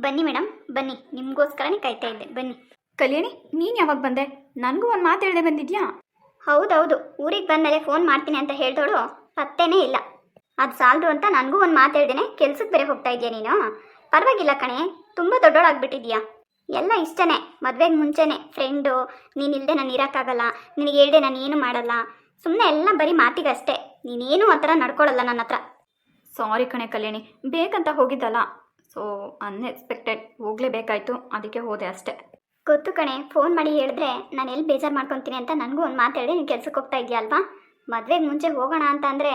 ಬನ್ನಿ ಮೇಡಮ್, ಬನ್ನಿ. ನಿಮಗೋಸ್ಕರನೇ ಕಾಯ್ತಾ ಇದ್ದೆ, ಬನ್ನಿ. ಕಲ್ಯಾಣಿ, ನೀನು ಯಾವಾಗ ಬಂದೆ? ನನಗೂ ಒಂದು ಮಾತು ಹೇಳ್ದೆ ಬಂದಿದ್ಯಾ? ಹೌದೌದು, ಊರಿಗೆ ಬಂದಮೇಲೆ ಫೋನ್ ಮಾಡ್ತೀನಿ ಅಂತ ಹೇಳ್ದೋಳು ಪತ್ತೇನೇ ಇಲ್ಲ. ಅದು ಸಾಲದು ಅಂತ ನನಗೂ ಒಂದು ಮಾತು ಹೇಳ್ದೇನೆ ಕೆಲ್ಸಕ್ಕೆ ಬೇರೆ ಹೋಗ್ತಾ ಇದೆಯಾ ನೀನು? ಪರವಾಗಿಲ್ಲ ಕಣೆ, ತುಂಬ ದೊಡ್ಡೋಳಾಗ್ಬಿಟ್ಟಿದ್ಯಾ. ಎಲ್ಲ ಇಷ್ಟನೇ, ಮದುವೆಗೆ ಮುಂಚೆನೇ ಫ್ರೆಂಡು, ನೀನಿಲ್ಲದೆ ನಾನು ಇರೋಕ್ಕಾಗಲ್ಲ, ನಿನಗೆ ಹೇಳ್ದೆ ನಾನು ಏನು ಮಾಡಲ್ಲ, ಸುಮ್ಮನೆ ಎಲ್ಲ ಬರೀ ಮಾತಿಗಷ್ಟೇ. ನೀನೇನು ಆ ಥರ ನಡ್ಕೊಳ್ಳಲ್ಲ ನನ್ನ ಹತ್ರ. ಸಾರಿ ಕಣೆ ಕಲ್ಯಾಣಿ, ಬೇಕಂತ ಹೋಗಿದ್ದಲ್ಲ. ಸೊ ಅನ್ಎಕ್ಸ್ಪೆಕ್ಟೆಡ್, ಹೋಗಲೇಬೇಕಾಯ್ತು, ಅದಕ್ಕೆ ಹೋದೆ ಅಷ್ಟೇ. ಗೊತ್ತು ಕಣೆ, ಫೋನ್ ಮಾಡಿ ಹೇಳಿದ್ರೆ ನಾನು ಎಲ್ಲಿ ಬೇಜಾರು ಮಾಡ್ಕೊತೀನಿ ಅಂತ ನನಗೂ ಒಂದು ಮಾತು ಹೇಳಿ ನೀನು ಕೆಲ್ಸಕ್ಕೆ ಹೋಗ್ತಾ ಇದೆಯಾ ಅಲ್ವಾ? ಮದುವೆಗೆ ಮುಂಚೆ ಹೋಗೋಣ ಅಂತ ಅಂದರೆ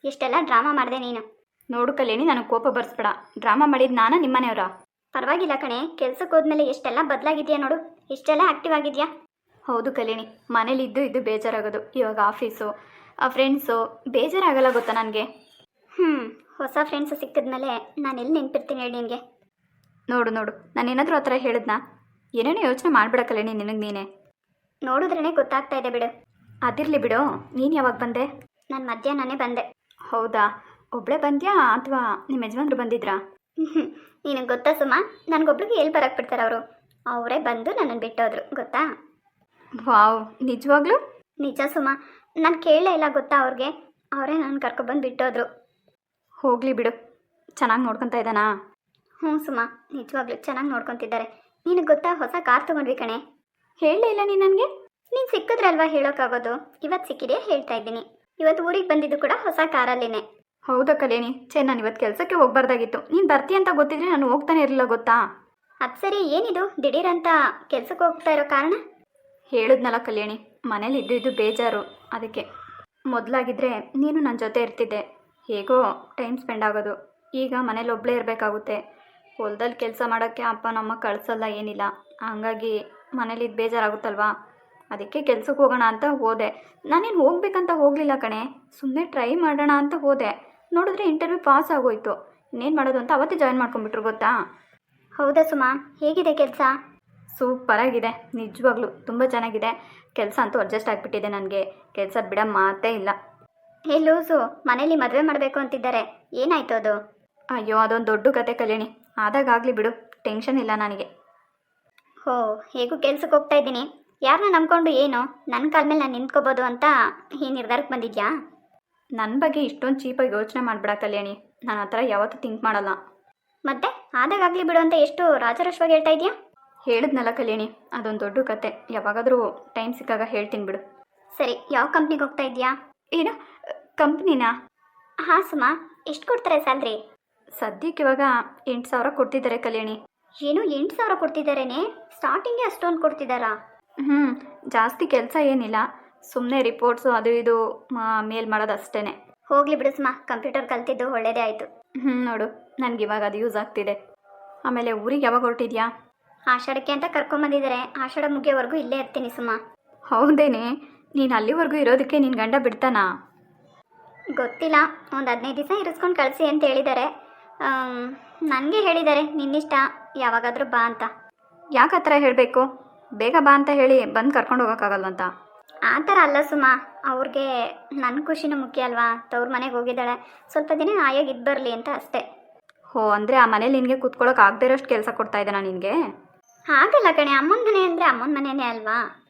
ಇಷ್ಟೆಲ್ಲ ಡ್ರಾಮಾ ಮಾಡಿದೆ ನೀನು. ನೋಡು ಕಲ್ಯಾಣಿ, ನನಗೆ ಕೋಪ ಬರ್ಸ್ಬೇಡ. ಡ್ರಾಮಾ ಮಾಡಿದ್ದು ನಾನು ನಿಮ್ಮನೆಯವರ? ಪರವಾಗಿಲ್ಲ ಕಣೆ, ಕೆಲ್ಸಕ್ಕೆ ಹೋದ್ಮೇಲೆ ಎಷ್ಟೆಲ್ಲ ಬದಲಾಗಿದೆಯಾ ನೋಡು, ಇಷ್ಟೆಲ್ಲ ಆ್ಯಕ್ಟಿವ್ ಆಗಿದೆಯಾ. ಹೌದು ಕಲ್ಯಾಣಿ, ಮನೇಲಿ ಇದ್ದು ಬೇಜಾರಾಗೋದು. ಇವಾಗ ಆಫೀಸು, ಆ ಫ್ರೆಂಡ್ಸು, ಬೇಜಾರಾಗಲ್ಲ ಗೊತ್ತಾ ನನಗೆ. ಹೊಸ ಫ್ರೆಂಡ್ಸ್ ಸಿಕ್ಕಿದ್ಮೇಲೆ ನಾನು ಎಲ್ಲಿ ನೆನಪಿರ್ತೀನಿ ಹೇಳಿ ನಿನಗೆ. ನೋಡು ನಾನು ಏನಾದರೂ ಆ ಥರ ಹೇಳಿದ್ನಾ? ಏನೇನೋ ಯೋಚನೆ ಮಾಡಬೇಡ ಕಲ್ಯಾಣಿ, ನಿನಗೆ ನೀನೇ. ನೋಡಿದ್ರೇ ಗೊತ್ತಾಗ್ತಾ ಇದೆ ಬಿಡು. ಅದಿರಲಿ ಬಿಡು, ನೀನು ಯಾವಾಗ ಬಂದೆ? ನಾನು ಮಧ್ಯಾಹ್ನನೇ ಬಂದೆ. ಹೌದಾ, ಒಬ್ಬಳೇ ಬಂದ್ಯಾ ಅಥವಾ ನಿಮ್ಮ ಯಜಮಾನ್ರು ಬಂದಿದ್ರಾ? ನಿನಗೆ ಗೊತ್ತಾ ಸುಮಾ, ನನಗೊಬ್ಳಿಗೆ ಎಲ್ಲಿ ಬರಕ್ಕೆ ಬಿಡ್ತಾರೆ ಅವರು? ಅವರೇ ಬಂದು ನನ್ನನ್ನು ಬಿಟ್ಟೋದ್ರು ಗೊತ್ತಾ. ವಾವ್, ನಿಜವಾಗ್ಲೂ? ನಿಜ ಸುಮಾ, ನಾನು ಕೇಳಲೇ ಇಲ್ಲ ಗೊತ್ತಾ ಅವ್ರಿಗೆ, ಅವರೇ ನನ್ನ ಕರ್ಕೊಬಂದು ಬಿಟ್ಟೋದ್ರು. ಹೋಗಲಿ ಬಿಡು, ಚೆನ್ನಾಗಿ ನೋಡ್ಕೊತಾ ಇದ್ದಾನಾ? ಹ್ಞೂ ಸುಮಾ, ನಿಜವಾಗ್ಲೂ ಚೆನ್ನಾಗಿ ನೋಡ್ಕೊತಿದ್ದಾರೆ. ನಿನಗೆ ಗೊತ್ತಾ, ಹೊಸ ಕಾರ್ ತೊಗೊಂಡ್ವಿ ಕಣೆ. ಹೇಳಲೇ ಇಲ್ಲ ನೀನು ನನಗೆ? ನೀನು ಸಿಕ್ಕಿದ್ರಲ್ವಾ ಹೇಳೋಕ್ಕಾಗೋದು. ಇವತ್ತು ಸಿಕ್ಕಿದೆಯಾ ಹೇಳ್ತಾ ಇದ್ದೀನಿ. ಇವತ್ತು ಊರಿಗೆ ಬಂದಿದ್ದು ಕೂಡ ಹೊಸ ಕಾರಲ್ಲಿನೇ. ಹೌದಾ ಕಲ್ಯಾಣಿ, ನಾನು ಇವತ್ತು ಕೆಲಸಕ್ಕೆ ಹೋಗ್ಬಾರ್ದಾಗಿತ್ತು. ನೀನು ಬರ್ತೀಯ ಅಂತ ಗೊತ್ತಿದ್ರೆ ನಾನು ಹೋಗ್ತಾನೆ ಇರಲಿಲ್ಲ ಗೊತ್ತಾ. ಅದು ಸರಿ, ಏನಿದು ದಿಢೀರಂತ ಕೆಲಸಕ್ಕೆ ಹೋಗ್ತಾ ಇರೋ ಕಾರಣ? ಹೇಳಿದ್ನಲ್ಲ ಕಲ್ಯಾಣಿ, ಮನೇಲಿ ಇದ್ದು ಬೇಜಾರು, ಅದಕ್ಕೆ. ಮೊದಲಾಗಿದ್ದರೆ ನೀನು ನನ್ನ ಜೊತೆ ಇರ್ತಿದ್ದೆ, ಹೇಗೋ ಟೈಮ್ ಸ್ಪೆಂಡ್ ಆಗೋದು. ಈಗ ಮನೇಲಿ ಒಬ್ಬಳೇ ಇರಬೇಕಾಗುತ್ತೆ. ಹೊಲದಲ್ಲಿ ಕೆಲಸ ಮಾಡೋಕ್ಕೆ ಅಪ್ಪ ನಮ್ಮ ಕಳಿಸಲ್ಲ, ಏನಿಲ್ಲ. ಹಂಗಾಗಿ ಮನೇಲಿದ್ದು ಬೇಜಾರಾಗುತ್ತಲ್ವಾ, ಅದಕ್ಕೆ ಕೆಲ್ಸಕ್ಕೆ ಹೋಗೋಣ ಅಂತ ಹೋದೆ. ನಾನೇನು ಹೋಗ್ಬೇಕಂತ ಹೋಗಲಿಲ್ಲ ಕಣೆ, ಸುಮ್ಮನೆ ಟ್ರೈ ಮಾಡೋಣ ಅಂತ ಹೋದೆ. ನೋಡಿದ್ರೆ ಇಂಟರ್ವ್ಯೂ ಪಾಸ್ ಆಗೋಯ್ತು. ಇನ್ನೇನು ಮಾಡೋದು ಅಂತ ಅವತ್ತೇ ಜಾಯ್ನ್ ಮಾಡ್ಕೊಂಡ್ಬಿಟ್ರು ಗೊತ್ತಾ. ಹೌದಾ ಸುಮಾ, ಹೇಗಿದೆ ಕೆಲಸ? ಸೂಪರಾಗಿದೆ, ನಿಜವಾಗ್ಲೂ ತುಂಬ ಚೆನ್ನಾಗಿದೆ. ಕೆಲಸ ಅಂತೂ ಅಡ್ಜಸ್ಟ್ ಆಗಿಬಿಟ್ಟಿದೆ ನನಗೆ. ಕೆಲಸ ಬಿಡೋ ಮಾತೇ ಇಲ್ಲ. ಹೇ ಲೂಸು, ಮನೇಲಿ ಮದುವೆ ಮಾಡಬೇಕು ಅಂತಿದ್ದಾರೆ, ಏನಾಯ್ತು ಅದು? ಅಯ್ಯೋ, ಅದೊಂದು ದೊಡ್ಡ ಕತೆ ಕಲ್ಯಾಣಿ, ಆದಾಗಲಿ ಬಿಡು, ಟೆನ್ಷನ್ ಇಲ್ಲ ನನಗೆ. ಹೋ, ಹೇಗೂ ಕೆಲ್ಸಕ್ಕೆ ಹೋಗ್ತಾ ಇದ್ದೀನಿ, ಯಾರನ್ನ ನಂಬ್ಕೊಂಡು ಏನು ನನ್ನ ಕಾಲ ಮೇಲೆ ನಾನು ನಿಂತ್ಕೋಬೋದು ಅಂತ ಈ ನಿರ್ಧಾರಕ್ಕೆ ಬಂದಿದ್ಯಾ? ನನ್ನ ಬಗ್ಗೆ ಇಷ್ಟೊಂದು ಚೀಪಾಗಿ ಯೋಚನೆ ಮಾಡಬೇಡ ಕಲ್ಯಾಣಿ, ನಾನು ಆ ಥರ ಯಾವತ್ತೂ ಥಿಂಕ್ ಮಾಡಲ್ಲ. ಮತ್ತೆ ಆದಾಗಲಿ ಬಿಡು ಅಂತ ಎಷ್ಟು ರಾಜರೋಷವಾಗಿ ಹೇಳ್ತಾ ಇದೆಯಾ? ಹೇಳಿದ್ನಲ್ಲ ಕಲ್ಯಾಣಿ, ಅದೊಂದು ದೊಡ್ಡ ಕತೆ, ಯಾವಾಗಾದರೂ ಟೈಮ್ ಸಿಕ್ಕಾಗ ಹೇಳ್ತೀನಿ ಬಿಡು. ಸರಿ, ಯಾವ ಕಂಪ್ನಿಗೆ ಹೋಗ್ತಾ ಇದೆಯಾ? ಏನು ಕಂಪ್ನಿನಾ? ಹಾಂ ಸುಮಾ, ಎಷ್ಟು ಕೊಡ್ತಾರೆ ಸ್ಯಾಲ್ರಿ? ಸದ್ಯಕ್ಕೆ ಇವಾಗ 8,000 ಕೊಡ್ತಿದ್ದಾರೆ ಕಲ್ಯಾಣಿ. ಏನು 8,000 ಕೊಡ್ತಿದ್ದಾರೇನೆ? ಸ್ಟಾರ್ಟಿಂಗೇ ಅಷ್ಟೊಂದು ಕೊಡ್ತಿದ್ದಾರಾ? ಜಾಸ್ತಿ ಕೆಲಸ ಏನಿಲ್ಲ, ಸುಮ್ಮನೆ ರಿಪೋರ್ಟ್ಸು ಅದು ಇದು ಮೇಲ್ ಮಾಡೋದು ಅಷ್ಟೇ. ಹೋಗ್ಲಿ ಬಿಡು ಸುಮಾ, ಕಂಪ್ಯೂಟರ್ ಕಲ್ತಿದ್ದು ಒಳ್ಳೇದೇ ಆಯಿತು. ನೋಡು, ನನಗೆ ಇವಾಗ ಅದು ಯೂಸ್ ಆಗ್ತಿದೆ. ಆಮೇಲೆ ಊರಿಗೆ ಯಾವಾಗ ಹೊರಟಿದ್ಯಾ? ಆಷಾಢಕ್ಕೆ ಅಂತ ಕರ್ಕೊಂಬಂದಿದ್ದಾರೆ, ಆಷಾಢ ಮುಗಿಯೋವರೆಗೂ ಇಲ್ಲೇ ಇರ್ತೀನಿ ಸುಮಾ. ಹೌದೇನೆ, ನೀನು ಅಲ್ಲಿವರೆಗೂ ಇರೋದಕ್ಕೆ ನಿನ್ನ ಗಂಡ ಬಿಡ್ತಾನಾ? ಗೊತ್ತಿಲ್ಲ, ಒಂದು 15 ದಿವಸ ಇರಿಸ್ಕೊಂಡು ಕಳಿಸಿ ಅಂತ ಹೇಳಿದ್ದಾರೆ. ನನಗೆ ಹೇಳಿದ್ದಾರೆ ನಿನ್ನಿಷ್ಟ, ಯಾವಾಗಾದರೂ ಬಾ ಅಂತ. ಯಾಕೆ ಆ ಥರ ಹೇಳಬೇಕು? ಬೇಗ ಬಾ ಅಂತ ಹೇಳಿ ಬಂದು ಕರ್ಕೊಂಡು ಹೋಗೋಕ್ಕಾಗಲ್ವಂತ? ಆ ಥರ ಅಲ್ಲ ಸುಮಾ, ಅವ್ರಿಗೆ ನನ್ನ ಖುಷಿನೂ ಮುಖ್ಯ ಅಲ್ವಾ. ತವ್ರ ಮನೆಗೆ ಹೋಗಿದ್ದಾಳೆ, ಸ್ವಲ್ಪ ದಿನ ಆಯಾಗಿ ಇದ್ದು ಬರಲಿ ಅಂತ ಅಷ್ಟೇ. ಹೋ, ಅಂದರೆ ಆ ಮನೇಲಿ ನಿನಗೆ ಕೂತ್ಕೊಳ್ಳೋಕೆ ಆಗದೇ ಇರೋಷ್ಟು ಕೆಲಸ ಕೊಡ್ತಾ ಇದ್ದಾನಾ ನಿನಗೆ? ಹಾಗಲ್ಲ ಕಣೆ, ಅಮ್ಮನ ಮನೆ ಅಂದರೆ ಅಮ್ಮನ ಮನೆಯೇ ಅಲ್ವಾ.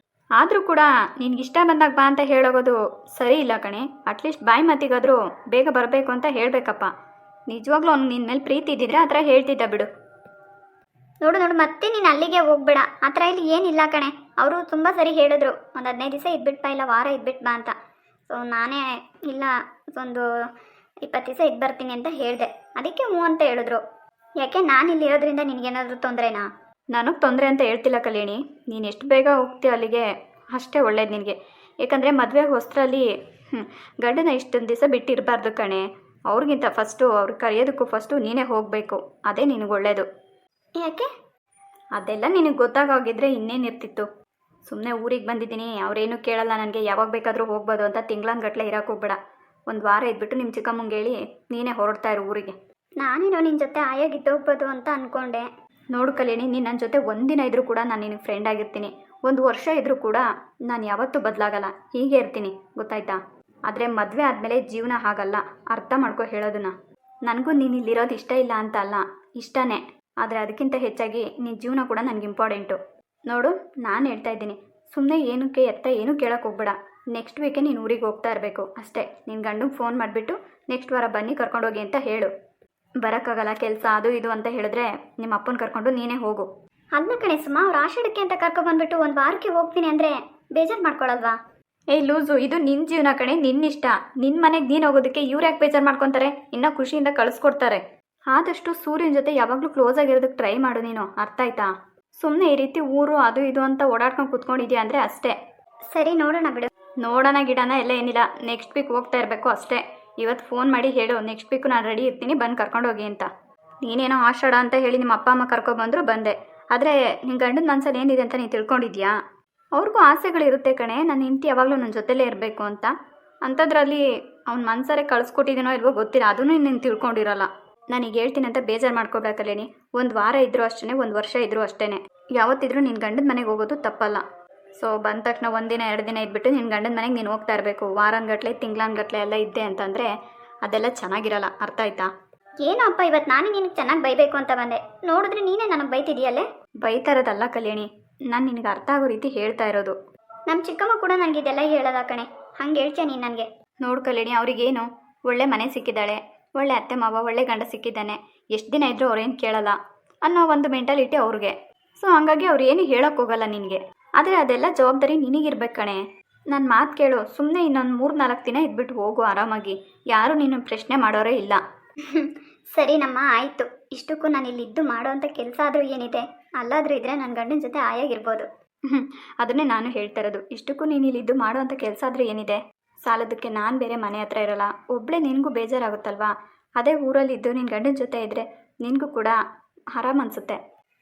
ಆದರೂ ಕೂಡ ನಿನ್ಗಿಷ್ಟ ಬಂದಾಗ ಬಾ ಅಂತ ಹೇಳೋಗೋದು ಸರಿ ಇಲ್ಲ ಕಣೆ. ಅಟ್ಲೀಸ್ಟ್ ಬಾಯಿ ಮಾತಿಗಾದರೂ ಬೇಗ ಬರಬೇಕು ಅಂತ ಹೇಳಬೇಕಪ್ಪ. ನಿಜವಾಗ್ಲೂ ಅವ್ನು ನಿನ್ನ ಮೇಲೆ ಪ್ರೀತಿ ಇದ್ದಿದ್ರೆ ಆ ಥರ ಹೇಳ್ತಿದ್ದ ಬಿಡು. ನೋಡು ಮತ್ತೆ ನೀನು ಅಲ್ಲಿಗೆ ಹೋಗ್ಬೇಡ, ಆ ಥರ ಇಲ್ಲಿ ಏನಿಲ್ಲ ಕಣೆ. ಅವರು ತುಂಬ ಸರಿ ಹೇಳಿದ್ರು, ಒಂದು 15 ದಿವಸ ಇದ್ಬಿಟ್ಟು ಬಾ, ಇಲ್ಲ ವಾರ ಇದ್ಬಿಟ್ಟು ಬಾ ಅಂತ. ಸೊ ನಾನೇ ಇಲ್ಲ, ಒಂದು 20 ದಿವಸ ಇದ್ದು ಬರ್ತೀನಿ ಅಂತ ಹೇಳಿದೆ. ಅದಕ್ಕೆ ಹ್ಞೂ ಅಂತ ಹೇಳಿದ್ರು. ಯಾಕೆ, ನಾನು ಇಲ್ಲಿ ಇರೋದ್ರಿಂದ ನಿನಗೇನಾದರೂ ತೊಂದರೆನಾ? ನನಗೆ ತೊಂದರೆ ಅಂತ ಹೇಳ್ತಿಲ್ಲ ಕಲ್ಯಾಣಿ, ನೀನು ಎಷ್ಟು ಬೇಗ ಹೋಗ್ತೀಯ ಅಲ್ಲಿಗೆ ಅಷ್ಟೇ ಒಳ್ಳೇದು ನಿನಗೆ. ಯಾಕಂದರೆ ಮದುವೆಗೆ ಹೊಸರಲ್ಲಿ ಗಂಡನ ಇಷ್ಟೊಂದು ದಿವಸ ಬಿಟ್ಟಿರಬಾರ್ದು ಕಣೆ. ಅವ್ರಿಗಿಂತ ಫಸ್ಟು ಅವ್ರಿಗೆ ಕರೆಯೋದಕ್ಕೂ ಫಸ್ಟು ನೀನೇ ಹೋಗಬೇಕು, ಅದೇ ನಿನಗೆ ಒಳ್ಳೆಯದು. ಯಾಕೆ? ಅದೆಲ್ಲ ನಿನಗೆ ಗೊತ್ತಾಗೋಗಿದ್ರೆ ಇನ್ನೇನಿರ್ತಿತ್ತು. ಸುಮ್ಮನೆ ಊರಿಗೆ ಬಂದಿದ್ದೀನಿ, ಅವರೇನು ಕೇಳಲ್ಲ ನನಗೆ, ಯಾವಾಗ ಬೇಕಾದರೂ ಹೋಗ್ಬೋದು ಅಂತ ತಿಂಗಳಂಗಟ್ಲೆ ಇರೋಕೆ ಹೋಗ್ಬೇಡ. ಒಂದು ವಾರ ಇದ್ಬಿಟ್ಟು ನಿಮ್ಮ ಚಿಕ್ಕಮ್ಮಂಗೆ ಹೇಳಿ ನೀನೇ ಹೊರಡ್ತಾ ಇರು ಊರಿಗೆ. ನಾನೇನೋ ನಿನ್ನ ಜೊತೆ ಆಯಾಗಿದ್ದು ಹೋಗ್ಬೋದು ಅಂತ ಅಂದ್ಕೊಂಡೆ. ನೋಡು ಕಲ್ಯಾಣಿ, ನೀನು ನನ್ನ ಜೊತೆ ಒಂದಿನ ಇದ್ದರೂ ಕೂಡ ನಾನು ನಿನಗೆ ಫ್ರೆಂಡ್ ಆಗಿರ್ತೀನಿ. 1 ವರ್ಷ ಇದ್ದರೂ ಕೂಡ ನಾನು ಯಾವತ್ತೂ ಬದಲಾಗಲ್ಲ, ಹೀಗೆ ಇರ್ತೀನಿ, ಗೊತ್ತಾಯ್ತಾ? ಆದರೆ ಮದುವೆ ಆದಮೇಲೆ ಜೀವನ ಹಾಗಲ್ಲ, ಅರ್ಥ ಮಾಡ್ಕೊ ಹೇಳೋದನ್ನ. ನನಗೂ ನೀನು ಇಲ್ಲಿರೋದು ಇಷ್ಟ ಇಲ್ಲ ಅಂತ ಅಲ್ಲ, ಇಷ್ಟನೇ. ಆದರೆ ಅದಕ್ಕಿಂತ ಹೆಚ್ಚಾಗಿ ನಿನ್ನ ಜೀವನ ಕೂಡ ನನಗೆ ಇಂಪಾರ್ಟೆಂಟು. ನೋಡು, ನಾನು ಹೇಳ್ತಾ ಇದ್ದೀನಿ, ಸುಮ್ಮನೆ ಏನಕ್ಕೆ ಎತ್ತ ಏನೂ ಕೇಳೋಕೆ ಹೋಗ್ಬೇಡ. ನೆಕ್ಸ್ಟ್ ವೀಕೆ ನೀನು ಊರಿಗೆ ಹೋಗ್ತಾ ಇರಬೇಕು ಅಷ್ಟೇ. ನಿನ್ನ ಗಂಡಂಗೆ ಫೋನ್ ಮಾಡಿಬಿಟ್ಟು ನೆಕ್ಸ್ಟ್ ವಾರ ಬನ್ನಿ ಕರ್ಕೊಂಡೋಗಿ ಅಂತ ಹೇಳು. ಬರೋಕ್ಕಾಗಲ್ಲ ಕೆಲಸ ಅದು ಇದು ಅಂತ ಹೇಳಿದ್ರೆ ನಿಮ್ಮ ಅಪ್ಪನ ಕರ್ಕೊಂಡು ನೀನೇ ಹೋಗು. ಅಲ್ಲ ಕಣೆ ಸುಮ್ಮ, ಅವ್ರು ಆಷಾಢಕ್ಕೆ ಅಂತ ಕರ್ಕೊಬಂದ್ಬಿಟ್ಟು ಒಂದು ವಾರಕ್ಕೆ ಹೋಗ್ತೀನಿ ಅಂದರೆ ಬೇಜಾರು ಮಾಡ್ಕೊಳಲ್ವಾ? ಏಯ್ ಲೂಸು, ಇದು ನಿನ್ನ ಜೀವನ ಕಣೆ, ನಿನ್ನಿಷ್ಟ. ನಿನ್ನ ಮನೆಗೆ ನೀನು ಹೋಗೋದಕ್ಕೆ ಇವ್ರು ಯಾಕೆ ಬೇಜಾರು ಮಾಡ್ಕೊತಾರೆ? ಇನ್ನೂ ಖುಷಿಯಿಂದ ಕಳಿಸ್ಕೊಡ್ತಾರೆ. ಆದಷ್ಟು ಸೂರ್ಯನ ಜೊತೆ ಯಾವಾಗಲೂ ಕ್ಲೋಸ್ ಆಗಿರೋದಕ್ಕೆ ಟ್ರೈ ಮಾಡು ನೀನು, ಅರ್ಥ ಆಯ್ತಾ? ಸುಮ್ಮನೆ ಈ ರೀತಿ ಊರು ಅದು ಇದು ಅಂತ ಓಡಾಡ್ಕೊಂಡು ಕೂತ್ಕೊಂಡಿದ್ಯಾ ಅಂದರೆ ಅಷ್ಟೇ. ಸರಿ ನೋಡೋಣ ಬಿಡು. ನೋಡೋಣ ಗಿಡನ ಎಲ್ಲ ಏನಿಲ್ಲ, ನೆಕ್ಸ್ಟ್ ವೀಕ್ ಹೋಗ್ತಾ ಇರಬೇಕು ಅಷ್ಟೇ. ಇವತ್ತು ಫೋನ್ ಮಾಡಿ ಹೇಳು, ನೆಕ್ಸ್ಟ್ ವೀಕು ನಾನು ರೆಡಿ ಇರ್ತೀನಿ, ಬಂದು ಕರ್ಕೊಂಡೋಗಿ ಅಂತ. ನೀನೇನೋ ಆಷಾಢ ಅಂತ ಹೇಳಿ ನಿಮ್ಮ ಅಪ್ಪ ಅಮ್ಮ ಕರ್ಕೊಬಂದ್ರು ಬಂದೆ. ಆದರೆ ನಿನ್ನ ಗಂಡನ ಮನಸ್ಸಲ್ಲಿ ಏನಿದೆ ಅಂತ ನೀನು ತಿಳ್ಕೊಂಡಿದ್ಯಾ? ಅವ್ರಿಗೂ ಆಸೆಗಳಿರುತ್ತೆ ಕಣೆ, ನನ್ನ ಹೆಂಡತಿ ಯಾವಾಗಲೂ ನನ್ನ ಜೊತೆಲೇ ಇರಬೇಕು ಅಂತ. ಅಂಥದ್ರಲ್ಲಿ ಅವ್ನ ಮನ್ಸರೇ ಕಳಿಸ್ಕೊಟ್ಟಿದ್ದೀನೋ ಇಲ್ವೋ ಗೊತ್ತಿಲ್ಲ, ಅದನ್ನು ನೀನು ತಿಳ್ಕೊಂಡಿರಲ್ಲ. ನಾನೀಗ ಹೇಳ್ತೀನಿ ಅಂತ ಬೇಜಾರು ಮಾಡ್ಕೋಬೇಕಲ್ಲೇನಿ. ಒಂದು ವಾರ ಇದ್ದರೂ ಅಷ್ಟೇ, ಒಂದು ವರ್ಷ ಇದ್ದರೂ ಅಷ್ಟೇ. ಯಾವತ್ತಿದ್ರೂ ನಿನ್ನ ಗಂಡನ ಮನೆಗೆ ಹೋಗೋದು ತಪ್ಪಲ್ಲ. ಸೊ ಬಂದ ತಕ್ಷಣ ಒಂದಿನ 2 ದಿನ ಇದ್ಬಿಟ್ಟು ನಿನ್ನ ಗಂಡನ ಮನೆಗೆ ನೀನು ಹೋಗ್ತಾ ಇರಬೇಕು. ವಾರನ್ಗಟ್ಲೆ ತಿಂಗ್ಳನ್ಗಟ್ಲೆ ಎಲ್ಲ ಇದ್ದೆ ಅಂತಂದರೆ ಅದೆಲ್ಲ ಚೆನ್ನಾಗಿರಲ್ಲ, ಅರ್ಥ ಆಯ್ತಾ? ಏನೋ ಅಪ್ಪ, ಇವತ್ತು ನಾನೇ ನಿನಗೆ ಚೆನ್ನಾಗಿ ಬೈಬೇಕು ಅಂತ ಬಂದೆ, ನೋಡಿದ್ರೆ ನೀನೇ ನನಗೆ ಬೈತಿದೀಯಲ್ಲೇ. ಬೈತಾ ಇರೋದಲ್ಲ ಕಲ್ಯಾಣಿ, ನಾನು ನಿನಗೆ ಅರ್ಥ ಆಗೋ ರೀತಿ ಹೇಳ್ತಾ ಇರೋದು. ನಮ್ಮ ಚಿಕ್ಕಮ್ಮ ಕೂಡ ನನಗೆ ಇದೆಲ್ಲ ಹೇಳೋದ ಕಣೆ, ಹಂಗೆ ಹೇಳ್ತೀಯ ನೀನು ನನಗೆ? ನೋಡು ಕಲ್ಯಾಣಿ, ಅವ್ರಿಗೇನು ಒಳ್ಳೆ ಮನೆ ಸಿಕ್ಕಿದ್ದಾಳೆ, ಒಳ್ಳೆ ಅತ್ತೆ ಮಾವ, ಒಳ್ಳೆ ಗಂಡ ಸಿಕ್ಕಿದ್ದಾನೆ, ಎಷ್ಟು ದಿನ ಇದ್ದರೂ ಅವ್ರೇನು ಕೇಳಲ್ಲ ಅನ್ನೋ ಒಂದು ಮೆಂಟಾಲಿಟಿ ಅವ್ರಿಗೆ. ಸೊ ಹಂಗಾಗಿ ಅವ್ರು ಏನು ಹೇಳೋಕ್ಕೋಗಲ್ಲ ನಿನಗೆ. ಆದರೆ ಅದೆಲ್ಲ ಜವಾಬ್ದಾರಿ ನಿನಗಿರ್ಬೇಕು ಕಣೆ. ನನ್ನ ಮಾತು ಕೇಳು, ಸುಮ್ಮನೆ ಇನ್ನೊಂದು 3-4 ದಿನ ಇದ್ಬಿಟ್ಟು ಹೋಗು ಆರಾಮಾಗಿ. ಯಾರೂ ನೀನು ಪ್ರಶ್ನೆ ಮಾಡೋರೇ ಇಲ್ಲ. ಸರಿನಮ್ಮ, ಆಯಿತು. ಇಷ್ಟಕ್ಕೂ ನಾನು ಇಲ್ಲಿದ್ದು ಮಾಡೋ ಅಂಥ ಕೆಲಸ ಆದರೂ ಏನಿದೆ? ಅಲ್ಲಾದರೂ ಇದ್ದರೆ ನನ್ನ ಗಂಡನ ಜೊತೆ ಆಯಾಗಿರ್ಬೋದು. ಅದನ್ನೇ ನಾನು ಹೇಳ್ತಾ ಇರೋದು. ಇಷ್ಟಕ್ಕೂ ನೀನು ಇಲ್ಲಿದ್ದು ಮಾಡೋ ಅಂಥ ಕೆಲಸ ಆದರೂ ಏನಿದೆ? ಸಾಲದಕ್ಕೆ ನಾನು ಬೇರೆ ಮನೆ ಹತ್ರ ಇರೋಲ್ಲ, ಒಬ್ಬಳೇ ನಿನಗೂ ಬೇಜಾರಾಗುತ್ತಲ್ವಾ? ಅದೇ ಊರಲ್ಲಿದ್ದು ನಿನ್ನ ಗಂಡನ ಜೊತೆ ಇದ್ದರೆ ನಿನಗೂ ಕೂಡ ಆರಾಮ್ ಅನಿಸುತ್ತೆ.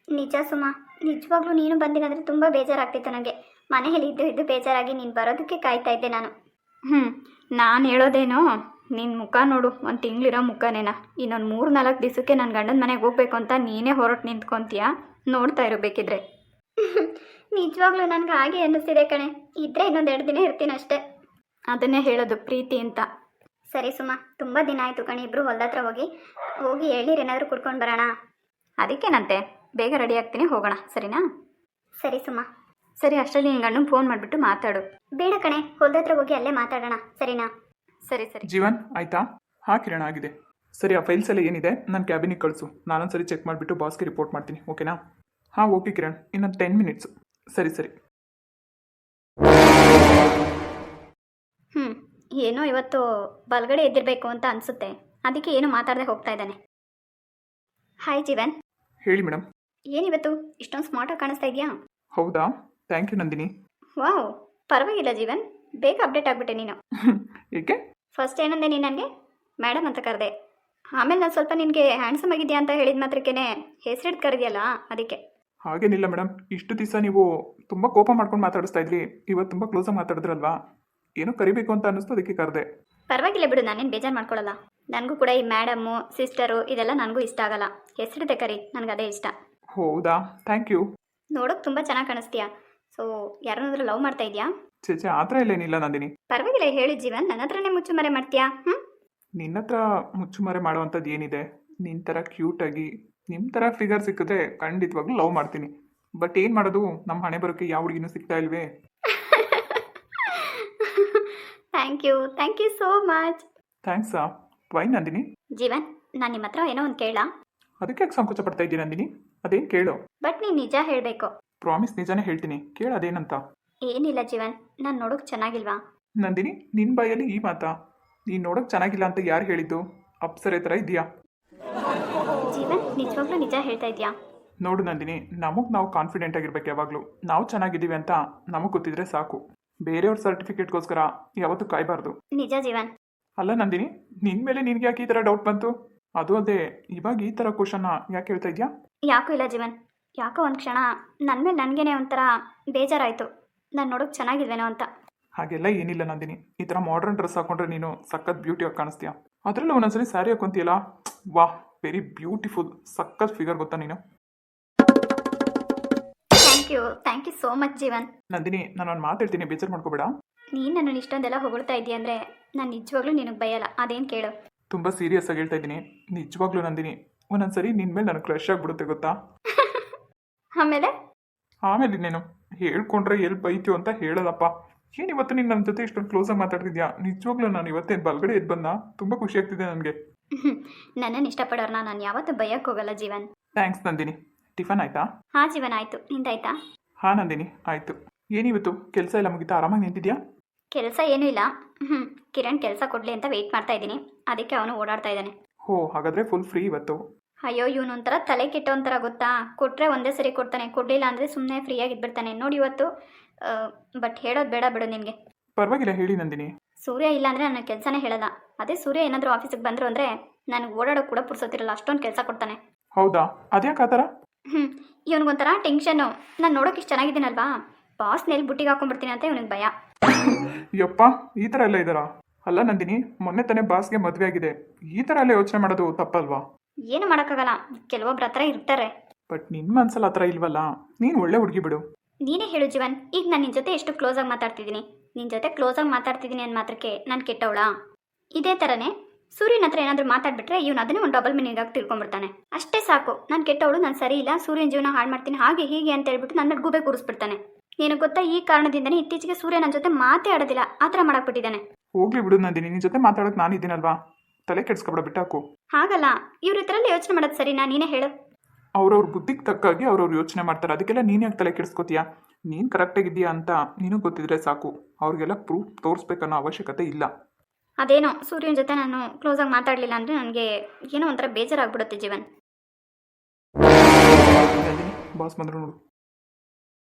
ನಿಜ ಸುಮ, ನಿಜವಾಗ್ಲೂ ನೀನು ಬಂದಿನಂದರೆ ತುಂಬ ಬೇಜಾರಾಗ್ತಿತ್ತು ನನಗೆ. ಮನೆಯಲ್ಲಿ ಇದ್ದು ಬೇಜಾರಾಗಿ ನೀನು ಬರೋದಕ್ಕೆ ಕಾಯ್ತಾ ಇದ್ದೆ ನಾನು. ನಾನು ಹೇಳೋದೇನೋ, ನಿನ್ನ ಮುಖ ನೋಡು, ಒಂದು ತಿಂಗಳಿರೋ ಮುಖನೇನ. ಇನ್ನೊಂದು 3-4 ದಿವಸಕ್ಕೆ ನನ್ನ ಗಂಡನ ಮನೆಗೆ ಹೋಗ್ಬೇಕು ಅಂತ ನೀನೇ ಹೊರಟು ನಿಂತ್ಕೊತೀಯಾ? ನೋಡ್ತಾ ಇರಬೇಕಿದ್ರೆ. ನಿಜವಾಗ್ಲೂ ನನಗೆ ಹಾಗೆ ಅನ್ನಿಸ್ತಿದೆ ಕಣೆ. ಇದ್ದರೆ ಇನ್ನೊಂದು 2 ದಿನ ಇರ್ತೀನಿ ಅಷ್ಟೇ. ಅದನ್ನೇ ಹೇಳೋದು, ಪ್ರೀತಿ ಅಂತ. ಸರಿ ಸುಮ, ತುಂಬ ದಿನ ಆಯಿತು ಕಣೆ ಇಬ್ಬರು ಹೊಲದತ್ರ ಹೋಗಿ ಎಳ್ನೀರು ಕುಡ್ಕೊಂಡು ಬರೋಣ. ಅದಕ್ಕೇನಂತೆ, ಬೇಗ ರೆಡಿ ಆಗ್ತೀನಿ, ಹೋಗೋಣ, ಸರಿನಾ? ಸರಿ ಸುಮ. ಸರಿ, ಅಷ್ಟರಲ್ಲಿ ನಿನ್ನ ಗಂಡಂಗೆ ಫೋನ್ ಮಾಡಿಬಿಟ್ಟು ಮಾತಾಡು. ಬೇಡ ಕಣೆ, ಹೊಲದತ್ರ ಹೋಗಿ ಅಲ್ಲೇ ಮಾತಾಡೋಣ, ಸರಿನಾ? ಸರಿ ಸರಿ. ಜೀವನ್ ಆಯ್ತಾ? ಹಾಂ ಕಿರಣ, ಆಗಿದೆ. ಸರಿ, ಆ ಫೈಲ್ಸ್ ಎಲ್ಲ ಏನಿದೆ ನನ್ನ ಕ್ಯಾಬಿನಿಗೆ ಕಳಿಸು. ನಾನೊಂದ್ಸರಿ ಚೆಕ್ ಮಾಡಿಬಿಟ್ಟು ಬಾಸ್ಗೆ ರಿಪೋರ್ಟ್ ಮಾಡ್ತೀನಿ, ಓಕೆನಾ? ಹಾಂ ಓಕೆ ಕಿರಣ್, ಇನ್ನೊಂದು 10 ಮಿನಿಟ್ಸ್. ಸರಿ ಸರಿ. ಏನೋ ಇವತ್ತು ಬಲಗಡೆ ಎದ್ದಿರಬೇಕು ಅಂತ ಅನಿಸುತ್ತೆ, ಅದಕ್ಕೆ ಏನು ಮಾತಾಡದೆ ಹೋಗ್ತಾ ಇದ್ದಾನೆ. ಹಾಯ್ ಜೀವನ್. ಹೇಳಿ ಮೇಡಮ್. ಏನಿವತ್ತು ಇಷ್ಟೊಂದು ಸ್ಮಾರ್ಟಾಗಿ ಕಾಣಿಸ್ತಾ ಇದೆಯಾ? ಹೌದಾ, ಥ್ಯಾಂಕ್ ಯು ನಂದಿನಿ. ವಾವ್, ಪರವಾಗಿಲ್ಲ ಜೀವನ್, ಬೇಗ ಅಪ್ಡೇಟ್ ಆಗಿಬಿಟ್ಟೆ ನೀನು. ಏಕೆ? ಫಸ್ಟ್ ಏನಂದೆ ನೀನು ನನಗೆ ಮೇಡಮ್ ಅಂತ ಕರೆದೆ, ಆಮೇಲೆ ನಾನು ಸ್ವಲ್ಪ ನಿನಗೆ ಹ್ಯಾಂಡ್ಸಮ್ ಆಗಿದೆಯಾ ಅಂತ ಹೇಳಿದ ಮಾತ್ರಕ್ಕೇ ಹೆಸರಿಟ್ಟು ಕರೆದಿಯಲ್ಲ, ಅದಕ್ಕೆ. ಹಾಗೇನಿಲ್ಲ ಮೇಡಮ್, ಇಷ್ಟು ದಿವಸ ನೀವು ತುಂಬ ಕೋಪ ಮಾಡ್ಕೊಂಡು ಮಾತಾಡಿಸ್ತಾ ಇದ್ರಿ, ಇವತ್ತು ತುಂಬ ಕ್ಲೋಸಾಗಿ ಮಾತಾಡಿದ್ರಲ್ವಾ, ಏನೋ ಕರಿಬೇಕು ಅಂತ ಅನ್ನಿಸ್ತು, ಅದಕ್ಕೆ ಕರೆದೆ. ಪರವಾಗಿಲ್ಲ ಬಿಡು, ನಾನೇನು ಬೇಜಾರು ಮಾಡ್ಕೊಳ್ಳಲ್ಲ. ನನಗೂ ಕೂಡ ಈ ಮೇಡಮ್ಮು ಸಿಸ್ಟರು ಇದೆಲ್ಲ ನನಗೂ ಇಷ್ಟ ಆಗಲ್ಲ. ಹೆಸರಿದೆ ಕರಿ, ನನಗೆ ಅದೇ ಇಷ್ಟ. ಹೌದಾ, ಥ್ಯಾಂಕ್ ಯು. ನೋಡೋಕೆ ತುಂಬ ಚೆನ್ನಾಗಿ ಕಾಣಿಸ್ತೀಯಾ. ಸೊ ಯಾರನ್ನಾದ್ರೂ ಲವ್ ಮಾಡ್ತಾ ಇದೆಯಾ? ಚೇಚೆ, ಆ ಥರ ಎಲ್ಲ ಏನಿಲ್ಲ ನಂದಿನಿ. ಪರವಾಗಿಲ್ಲ, ಹೇಳಿ ಜೀವನ್, ನನ್ನ ಹತ್ರನೇ ಮುಚ್ಚುಮರೆ ಮಾಡ್ತೀಯಾ? ನಿನ್ನ ಹತ್ರ ಮುಚ್ಚುಮರೆ ಮಾಡೋವಂಥದ್ದು ಏನಿದೆ? ನಿನ್ನ ಥರ ಕ್ಯೂಟಾಗಿ ನಿಮ್ಮ ಥರ ಫಿಗರ್ ಸಿಕ್ಕಿದ್ರೆ ಖಂಡಿತವಾಗ್ಲೂ ಲವ್ ಮಾಡ್ತೀನಿ. ಬಟ್ ಏನು ಮಾಡೋದು, ನಮ್ಮ ಹಣೆ ಬರೋಕ್ಕೆ ಯಾವ ಹುಡುಗಿನೂ ಸಿಗ್ತಾ ಇಲ್ವೇ. Thank you so much. ಥ್ಯಾಂಕ್ಸಾ? ವೈ ನಂದಿನಿ? ಜೀವನ್, ನಾನು ನಿಮ್ಮ ಹತ್ರ ಏನೋ ಒಂದು ಕೇಳಾ? ಅದಕ್ಕೆ ಯಾಕೆ ಸಂಕೋಚ ಪಡ್ತಾ ಇದ್ದೀನಿ ನಂದಿನಿ? ಅದೇನು ಕೇಳು. ಬಟ್ ನೀನು ನಿಜ ಹೇಳಬೇಕು. ಪ್ರಾಮಿಸ್, ನಿಜಾನೇ ಹೇಳ್ತೀನಿ, ಕೇಳು ಅದೇನಂತ. ಏನಿಲ್ಲ ಜೀವನ್, ನಾನು ನೋಡೋಕೆ ಚೆನ್ನಾಗಿಲ್ವಾ? ನಂದಿನಿ, ನಿನ್ನ ಬಾಯಲ್ಲಿ ಈ ಮಾತಾ? ನೀನು ನೋಡೋಕೆ ಚೆನ್ನಾಗಿಲ್ಲ ಅಂತ ಯಾರು ಹೇಳಿದ್ದು? ಅಪ್ಸರೆ ಥರ ಇದೆಯಾ? ಜೀವನ್, ನಿಜವಾಗ್ಲೂ ನಿಜ ಹೇಳ್ತಾ ಇದೆಯಾ? ನೋಡು ನಂದಿನಿ, ನಮಗೆ ನಾವು ಕಾನ್ಫಿಡೆಂಟ್ ಆಗಿರ್ಬೇಕು ಯಾವಾಗಲೂ. ನಾವು ಚೆನ್ನಾಗಿದ್ದೀವಿ ಅಂತ ನಮಗೆ ಗೊತ್ತಿದ್ರೆ ಸಾಕು. ಬೇರೆಯವ್ರ ಸರ್ಟಿಫಿಕೇಟ್ಗೋಸ್ಕರ ಯಾವತ್ತೂ ಕಾಯಬಾರ್ದು. ನಿಜ ಜೀವನ್. ಅಲ್ಲ ನಂದಿನಿ, ನಿನ್ನ ಮೇಲೆ ನಿನಗೆ ಯಾಕೆ ಈ ಥರ ಡೌಟ್ ಬಂತು? ಅದು ಅಲ್ಲದೆ ಇವಾಗ ಈ ಥರ ಕ್ವಶನ್ನ ಯಾಕೆ ಹೇಳ್ತಾ ಇದೆಯಾ? ಯಾಕೂ ಇಲ್ಲ ಜೀವನ್, ಯಾಕೋ ಒಂದು ಕ್ಷಣ ನನ್ನ ಮೇಲೆ ನನಗೇನೆ ಒಂಥರ ಬೇಜಾರಾಯಿತು, ನಾನು ನೋಡೋಕೆ ಚೆನ್ನಾಗಿಲ್ವೇನೋ ಅಂತ. ಹಾಗೆಲ್ಲ ಏನಿಲ್ಲ ನಂದಿನಿ, ಈ ಥರ ಮಾಡರ್ನ್ ಡ್ರೆಸ್ ಹಾಕೊಂಡ್ರೆ ನೀನು ಸಖತ್ ಬ್ಯೂಟಿಯಾಗಿ ಕಾಣಿಸ್ತೀಯ. ಅದರಲ್ಲೂ ಒಂದೊಂದ್ಸರಿ ಸ್ಯಾರಿ ಹಾಕೊಂತೀಯಲ್ಲ, ವಾಹ್, ವೆರಿ ಬ್ಯೂಟಿಫುಲ್, ಸಖತ್ ಫಿಗರ್ ಗೊತ್ತಾ ನೀನು. Thank you so much Jeevan. Nandini, ನಾನು ಒಂದು ಮಾತಾಡ್ತೀನಿ, ಬೇಜಾರು ಮಾಡ್ಕೋಬೇಡ. ನೀನು ನನ್ನನ್ನು ಇಷ್ಟೊಂದೆಲ್ಲ ಹೊಗಳ್ತಾ ಇದೆಯಾ ಅಂದರೆ ನಾನು ನಿಜವಾಗ್ಲೂ ನಿನಗೆ ಬೈಯಲ್ಲ, ಅದೇನು ಕೇಳು. ತುಂಬ ಸೀರಿಯಸ್ ಆಗಿ ಹೇಳ್ತಾ ಇದ್ದೀನಿ, ನಿಜವಾಗ್ಲೂ ನಂದಿನಿ, ಒಂದೊಂದ್ಸರಿ ನಿನ್ನ ಮೇಲೆ ನನಗೆ ಕ್ರಶ್ ಆಗಿಬಿಡುತ್ತೆ ಗೊತ್ತಾ. ಆಮೇಲೆ ಆಮೇಲೆ ಇನ್ನೇನು ಹೇಳ್ಕೊಂಡ್ರೆ ಎಲ್ಲಿ ಬೈತೀಯೋ ಅಂತ ಹೇಳೋದಪ್ಪ. ಏನು ಇವತ್ತು ನೀನು ನನ್ನ ಜೊತೆ ಇಷ್ಟೊಂದು ಕ್ಲೋಸಾಗಿ ಮಾತಾಡ್ತಿದ್ಯಾ? ನಿಜವಾಗ್ಲೂ ನಾನು ಇವತ್ತೇನು ಬಲ್ಗಡೆ ಎದ್ದು ಬಂದ ತುಂಬ ಖುಷಿ ಆಗ್ತಿದೆ ನನಗೆ. ನನ್ನನ್ನು ಇಷ್ಟಪಡೋರ್ನ ನಾನು ಯಾವತ್ತೂ ಬೈಯಕ್ಕೆ ಹೋಗಲ್ಲ ಜೀವನ್. ಥ್ಯಾಂಕ್ಸ್ ನಂದಿನಿ. ಟಿಫನ್ ಆಯ್ತಾ? ಹಾಂ ಜೀವನ್ ಆಯಿತು, ನಿಂದಾಯ್ತಾ? ಹಾಂ ನಂದಿನಿ ಆಯಿತು. ಏನಿವತ್ತು ಕೆಲಸ ಎಲ್ಲ ಮುಗಿತಾ ಆರಾಮಾಗಿ ನಿಂತಿದ್ಯಾ? ಕೆಲಸ ಏನೂ ಇಲ್ಲ. ಕಿರಣ್ ಕೆಲಸ ಕೊಡಲಿ ಅಂತ ವೆಯ್ಟ್ ಮಾಡ್ತಾ ಇದ್ದೀನಿ, ಅದಕ್ಕೆ ಅವನು ಓಡಾಡ್ತಾ ಇದ್ದಾನೆ. ಹೋ ಹಾಗಾದರೆ ಫುಲ್ ಫ್ರೀ ಇವತ್ತು. ಅಯ್ಯೋ ಇವನು ಒಂಥರ ತಲೆ ಕೆಟ್ಟೋಂಥರ ಗೊತ್ತಾ. ಕೊಟ್ಟರೆ ಒಂದೇ ಸರಿ ಕೊಡ್ತಾನೆ, ಕೊಡಲಿಲ್ಲ ಅಂದರೆ ಸುಮ್ಮನೆ ಫ್ರೀಯಾಗಿ ಇದ್ಬಿಡ್ತಾನೆ ನೋಡಿ ಇವತ್ತು. ಬಟ್ ಹೇಳೋದು ಬೇಡ ಬಿಡು ನಿನಗೆ. ಪರವಾಗಿಲ್ಲ ಹೇಳಿ ನಂದಿನಿ. ಸೂರ್ಯ ಇಲ್ಲ ಅಂದರೆ ನನ್ನ ಕೆಲಸನೇ ಹೇಳಲ್ಲ. ಅದೇ ಸೂರ್ಯ ಏನಾದರೂ ಆಫೀಸಿಗೆ ಬಂದರು ಅಂದರೆ ನನಗೆ ಓಡಾಡೋಕೆ ಕೂಡ ಪುರ್ಸೋತಿರಲ್ಲ, ಅಷ್ಟೊಂದು ಕೆಲಸ ಕೊಡ್ತಾನೆ. ಹೌದಾ? ಅದ್ಯಾಕೆ ಆ ಥರ? ಇವನಿಗೊಂಥರ ಟೆನ್ಷನ್ನು. ನಾನು ನೋಡೋಕೆ ಇಷ್ಟು ಚೆನ್ನಾಗಿದ್ದೀನಲ್ವಾ, ಬಾಸ್ನಲ್ಲಿ ಬುಟ್ಟಿಗೆ ಹಾಕೊಂಡ್ಬಿಡ್ತೀನಿ ಅಂತ ಇವನಿಗೆ ಭಯ. ಯಪ್ಪ ಈ ಥರ ಎಲ್ಲ ಇದ್ದಾರಾ? ಅಲ್ಲ ನಂದಿನಿ, ಮೊನ್ನೆ ತಾನೇ ಬಾಸ್ಗೆ ಮದುವೆ ಆಗಿದೆ, ಈ ಥರ ಎಲ್ಲ ಯೋಚನೆ ಮಾಡೋದು ತಪ್ಪಲ್ವಾ? ಏನು ಮಾಡೋಕ್ಕಾಗಲ್ಲ, ಕೆಲವೊಬ್ರ ಹತ್ರ ಇರ್ತಾರೆ. ಬಟ್ ನಿನ್ನ ಮನ್ಸಲ್ಲಿ ಆ ಥರ ಇಲ್ವಲ್ಲ. ನೀನು ಒಳ್ಳೆ ಹುಡುಗಿ ಬಿಡು. ನೀನೇ ಹೇಳು ಜೀವನ್, ಈಗ ನಾನು ನಿನ್ನ ಜೊತೆ ಎಷ್ಟು ಕ್ಲೋಸಾಗಿ ಮಾತಾಡ್ತಿದ್ದೀನಿ. ನಿನ್ನ ಜೊತೆ ಕ್ಲೋಸಾಗಿ ಮಾತಾಡ್ತಿದ್ದೀನಿ ಅಂದ ಮಾತ್ರಕ್ಕೆ ನಾನು ಕೆಟ್ಟವಳಾ? ಇದೇ ಥರನೇ ಸೂರ್ಯನ ಹತ್ರ ಏನಾದರೂ ಮಾತಾಡ್ಬಿಟ್ರೆ ಇವನು ಅದನ್ನೇ ಒಂದು ಡಬಲ್ ಮೀನಿಂಗ್ ಆಗಿ ತಿಳ್ಕೊಂಡ್ಬಿಡ್ತಾನೆ. ಅಷ್ಟೇ ಸಾಕು, ನಾನು ಕೆಟ್ಟವಳು, ನಾನು ಸರಿ ಇಲ್ಲ, ಸೂರ್ಯನ ಜೀವನ ಹಾಳು ಮಾಡ್ತೀನಿ ಹಾಗೆ ಹೀಗೆ ಅಂತ ಹೇಳ್ಬಿಟ್ಟು ನನ್ನ ಮೇಲೆ ಗೂಬೆ ಕೂರಿಸ್ಬಿಡ್ತಾನೆ. ನೀನು ಗೊತ್ತಾ, ಈ ಕಾರಣದಿಂದನೇ ಇತ್ತೀಚೆಗೆ ಸೂರ್ಯ ನನ್ನ ಜೊತೆ ಮಾತೇ ಆಡೋದಿಲ್ಲ, ಆ ಥರ ಮಾಡಾಕ್ಬಿಟ್ಟಿದ್ದಾನೆ. ಹೋಗ್ಲಿ ಬಿಡು ನಂದಿನಿ, ನಿನ್ನ ಜೊತೆ ಮಾತಾಡೋಕೆ ನಾನು ಇದ್ದೀನಲ್ವಾ, ತಲೆ ಕೆಡ್ಸ್ಕೊಬೇಡ, ಬಿಟ್ಟಾಕು. ಹಾಗಲ್ಲ, ಇವ್ರ ಇದ್ರಲ್ಲಿ ಯೋಚನೆ ಮಾಡೋದು ಸರಿನಾ? ನೀನೇ ಹೇಳು. ಅವ್ರವ್ರ ಬುದ್ಧಿಗೆ ತಕ್ಕಾಗಿ ಅವ್ರವ್ರು ಯೋಚನೆ ಮಾಡ್ತಾರೆ, ಅದಕ್ಕೆಲ್ಲ ನೀನು ಯಾಕೆ ತಲೆ ಕೆಡಿಸ್ಕೋತೀಯಾ? ನೀನು ಕರೆಕ್ಟಾಗಿದ್ದೀಯಾ ಅಂತ ನೀನು ಗೊತ್ತಿದ್ರೆ ಸಾಕು, ಅವ್ರಿಗೆಲ್ಲ ಪ್ರೂಫ್ ತೋರಿಸ್ಬೇಕನ್ನೋ ಅವಶ್ಯಕತೆ ಇಲ್ಲ. ಅದೇನೋ ಸೂರ್ಯನ ಜೊತೆ ನಾನು ಕ್ಲೋಸಾಗಿ ಮಾತಾಡಲಿಲ್ಲ ಅಂದರೆ ನನಗೆ ಏನೋ ಒಂಥರ ಬೇಜಾರಾಗ್ಬಿಡುತ್ತೆ ಜೀವನ್. ನಂದಿನಿ ಬಾಸ್ ಬಂದ್ರು ನೋಡು.